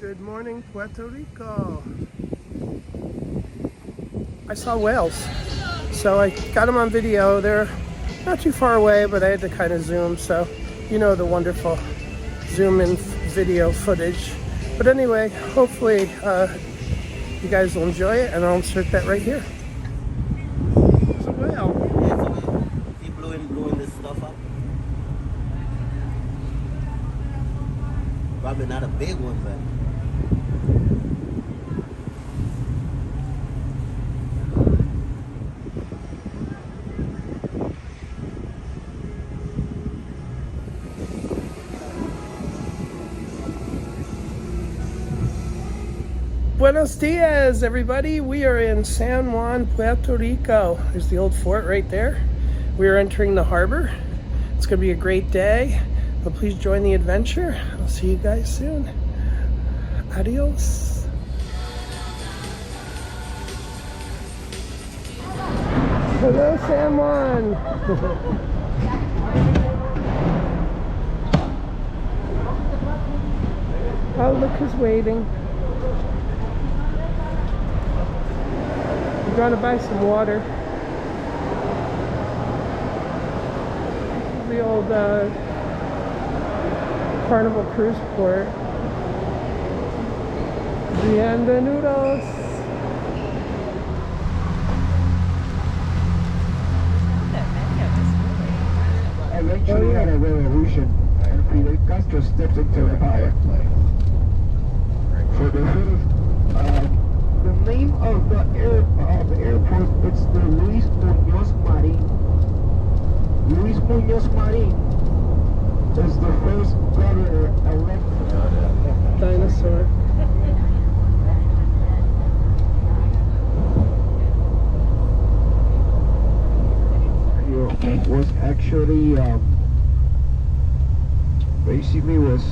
Good morning, Puerto Rico. I saw whales, so I got them on video. They're not too far away, but I had to kind of zoom, so you know the wonderful zoom in video footage. But anyway, hopefully you guys will enjoy it, and I'll insert that right here. There's a whale. He blowing this stuff up. Probably not a big one, but. Buenos dias, everybody. We are in San Juan, Puerto Rico. There's the old fort right there. We are entering the harbor. It's going to be a great day. So please join the adventure. I'll see you guys soon. Adios. Hello, San Juan. Oh, look who's waiting. We're gonna buy some water. The old Carnival cruise port. Bienvenidos. Eventually had a revolution, and Fidel Castro stepped into the power. So the name of the airport, it's the Luis Muñoz Marin. Luis Muñoz Marin is the first governor elected. Dinosaur. Was actually basically was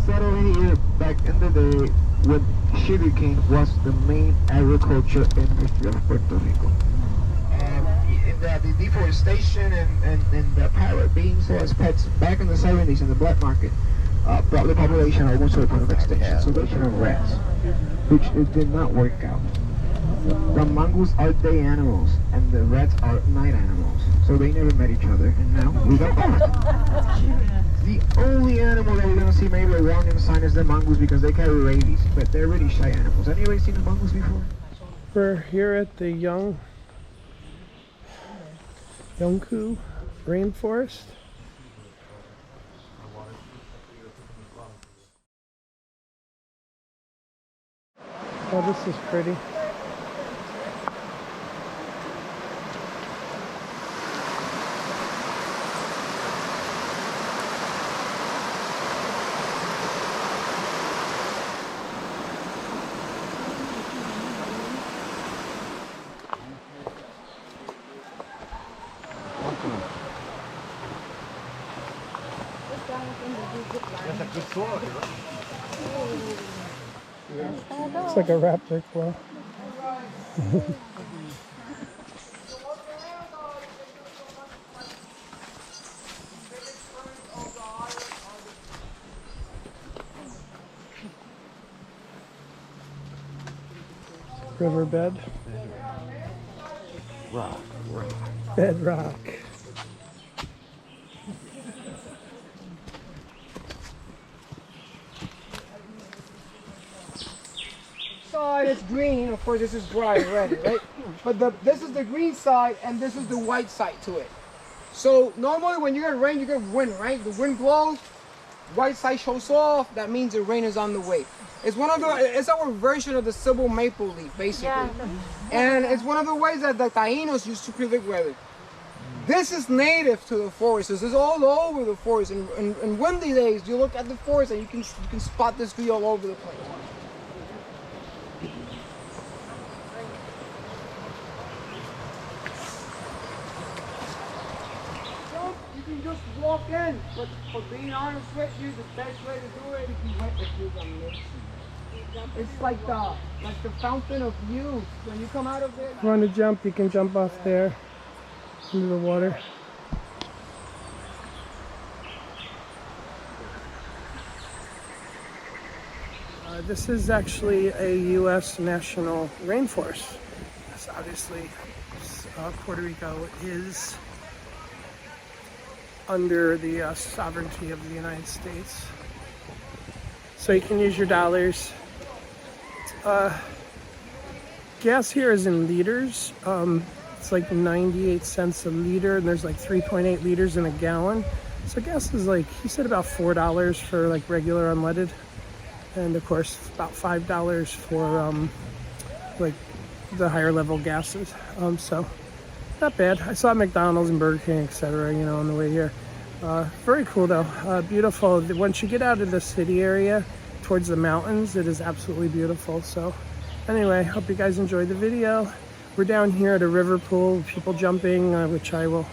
settled here back in the day when sugarcane was the main agriculture industry of Puerto Rico. The deforestation and the parrot being sold as pets back in the 70s in the black market brought the population almost to a point of extinction. So they should have rats, which it did not work out. The mongoose are day animals and the rats are night animals, so they never met each other, and now we got both. The only animal that we're gonna see maybe a warning sign is the mongoose because they carry rabies, but they're really shy animals. Anybody seen a mongoose before? We're here at the Puerto Rainforest. Oh, this is pretty. It's like a raptor claw. Riverbed. Rock. Bedrock. Side it's green, of course this is dry already, right? But this is the green side and this is the white side to it. So normally when you get rain, you get wind, right? The wind blows, white side shows off, that means the rain is on the way. It's our version of the civil maple leaf, basically. Yeah. And it's one of the ways that the Taínos used to predict weather. This is native to the forest. This is all over the forest. In windy days, you look at the forest and you can spot this tree all over the place. You can just walk in, but for being honest with you, the best way to do it is you wet the shoes on this. It's like the fountain of youth. When you come out of it. If you want to jump, you can jump off there into the water. This is actually a U.S. national rainforest. Yes, obviously, Puerto Rico is under the sovereignty of the United States. So you can use your dollars. Gas here is in liters. It's like 98 cents a liter, and there's like 3.8 liters in a gallon. So gas is like, he said about $4 for like regular unleaded. And of course, about $5 for like the higher level gases. So not bad. I saw McDonald's and Burger King, etc., you know, on the way here. Very cool though, beautiful. Once you get out of the city area towards the mountains, it is absolutely beautiful. So anyway, hope you guys enjoyed the video. We're down here at a river pool, people jumping, which I will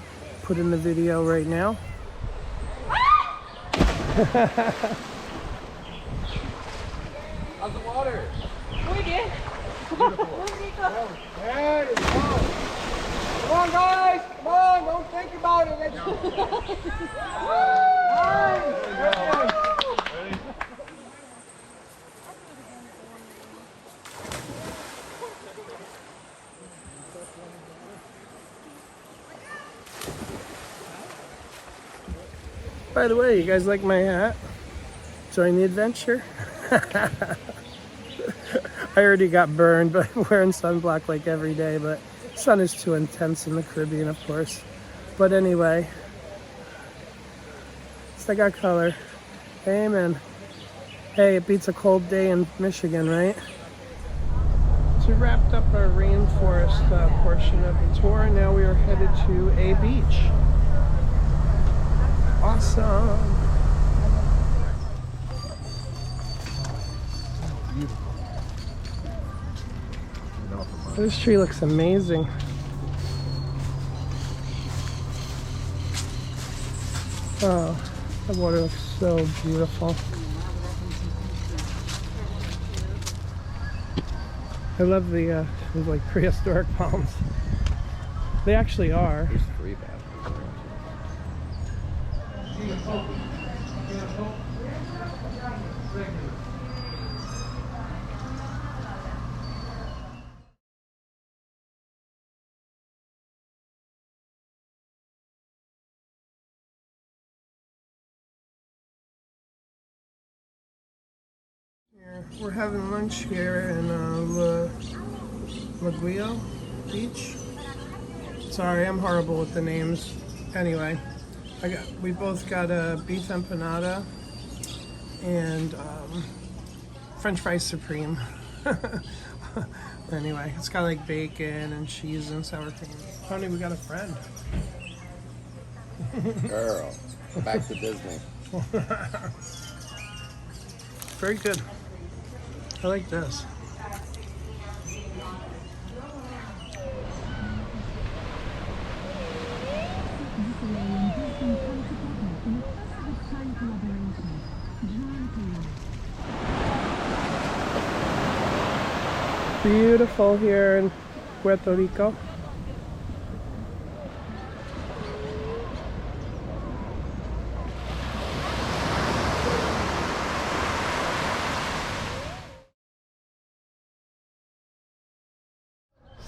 put in the video right now. How's the water? Muy bien. There you go. Come on, guys. Come on. Don't think about it. Let's By the way, you guys like my hat? Join the adventure. I already got burned, but I'm wearing sunblock like every day, but sun is too intense in the Caribbean, of course. But anyway, I got color. Amen. Hey, it beats a cold day in Michigan, right? So we wrapped up our rainforest portion of the tour, and now we are headed to a beach. Awesome. This tree looks amazing. Oh, the water looks so beautiful. I love the like prehistoric palms. They actually are. There's 3 bathrooms. We're having lunch here in Laguio Beach. Sorry, I'm horrible with the names. Anyway, we both got a beef empanada and French fries supreme. Anyway, it's got like bacon and cheese and sour cream. Honey, we got a friend. Girl, back to Disney. Very good. I like this. Beautiful here in Puerto Rico.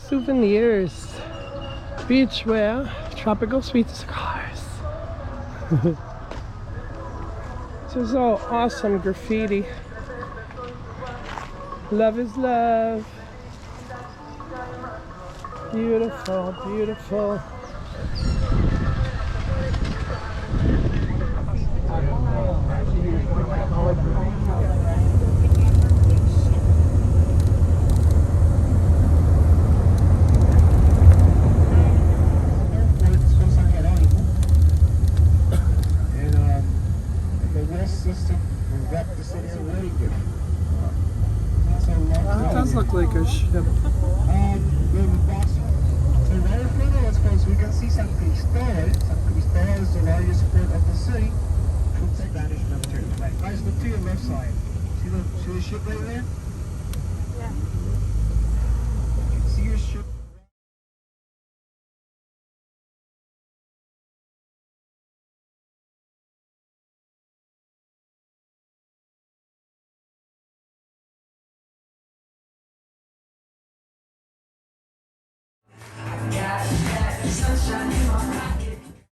Souvenirs, beachwear, tropical sweet cigars. This is all awesome graffiti. Love is love. Beautiful, beautiful. It does look like a ship. So right in front of us, folks, we can see San Cristobal. San Cristobal is the largest port of the city. Spanish military flag. Guys, look to your left side. See the ship right there? Yeah. See your ship? sunshine in my pocket.